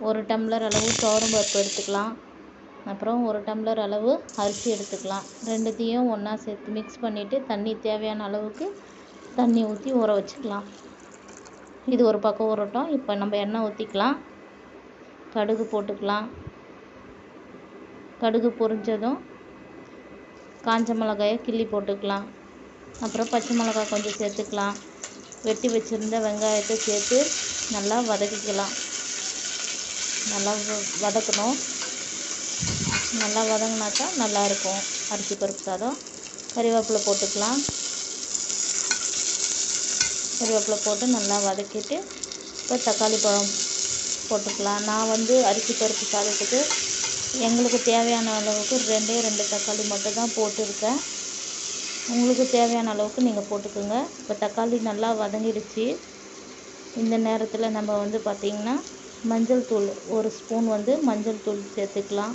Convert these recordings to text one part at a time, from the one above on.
1 tumbler அளவு துவரம் பருப்பு எடுத்துக்கலாம். அப்புறம் 1 டம்ளர் அளவு அரிசி எடுத்துக்கலாம். ரெண்டுத்தையும் ஒன்றா சேர்த்து மிக்ஸ் பண்ணிவிட்டு தண்ணி தேவையான அளவுக்கு தண்ணி ஊற்றி ஊற வச்சுக்கலாம். இது ஒரு பக்கம் ஊறட்டும். இப்போ நம்ம எண்ணெய் ஊற்றிக்கலாம். கடுகு போட்டுக்கலாம். கடுகு பொரிஞ்சதும் காஞ்ச மிளகாயை கிள்ளி போட்டுக்கலாம். அப்புறம் பச்சை மிளகாய் கொஞ்சம் சேர்த்துக்கலாம். வெட்டி வச்சுருந்த வெங்காயத்தை சேர்த்து நல்லா வதக்கிக்கலாம். நல்லா வதக்கணும். நல்லா வதங்கினாக்கா நல்லாயிருக்கும் அரிசி பருப்பு சாதம். கறிவேப்பிலை போட்டுக்கலாம். கறிவேப்பிலை போட்டு நல்லா வதக்கிட்டு இப்போ தக்காளி பழம் போட்டுக்கலாம். நான் அரிசி பருப்பு சாதத்துக்கு எங்களுக்கு தேவையான அளவுக்கு 2 தக்காளி மட்டும் தான் போட்டிருக்கேன். உங்களுக்கு தேவையான அளவுக்கு நீங்கள் போட்டுக்கோங்க. இப்போ தக்காளி நல்லா வதங்கிடுச்சு. இந்த நேரத்தில் நம்ம பார்த்திங்கன்னா மஞ்சள் தூள் 1 ஸ்பூன் மஞ்சள் தூள் சேர்த்துக்கலாம்.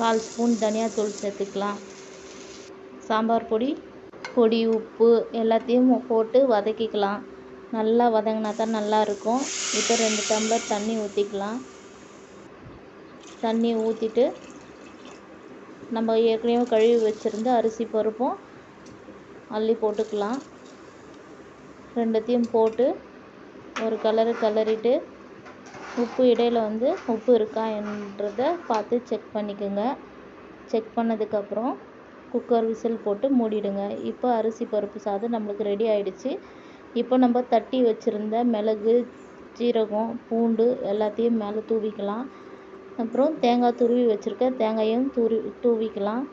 1/4 ஸ்பூன் தனியாத்தூள் சேர்த்துக்கலாம். சாம்பார் பொடி உப்பு எல்லாத்தையும் போட்டு வதக்கிக்கலாம். நல்லா வதங்கினா தான் நல்லாயிருக்கும். இப்போ 2 டம்ளர் தண்ணி ஊற்றிக்கலாம். தண்ணி ஊற்றிட்டு நம்ம ஏற்கனவே கழுவி வச்சுருந்த அரிசி பருப்பும் அள்ளி போட்டுக்கலாம். ரெண்டுத்தையும் போட்டு ஒரு கிளறிட்டு உப்பு இடையில் உப்பு இருக்கா என்றதை பார்த்து செக் பண்ணிக்கோங்க. செக் பண்ணதுக்கப்புறம் குக்கர் விசில் போட்டு மூடிடுங்க. இப்போ அரிசி பருப்பு சாதம் நம்மளுக்கு ரெடி ஆகிடுச்சு. இப்போ நம்ம தட்டி வச்சுருந்த மிளகு, ஜீரகம், பூண்டு எல்லாத்தையும் மேலே தூவிக்கலாம். அப்புறம் தேங்காய் துருவி வச்சுருக்க தேங்காயும் தூவிக்கலாம்.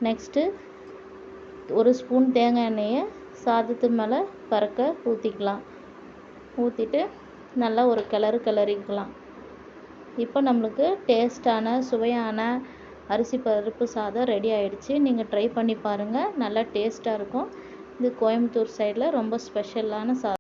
நெக்ஸ்ட்டு 1 ஸ்பூன் தேங்காய் எண்ணெயை சாதத்து மேலே பறக்க ஊற்றிக்கலாம். ஊற்றிட்டு நல்லா ஒரு கிளறிக்கலாம். இப்போ நம்மளுக்கு டேஸ்டான சுவையான அரிசி பருப்பு சாதம் ரெடி ஆகிடுச்சு. நீங்கள் ட்ரை பண்ணி பாருங்கள். நல்லா டேஸ்ட்டாக இருக்கும். இது கோயம்புத்தூர் சைடில் ரொம்ப ஸ்பெஷலான சாதம்.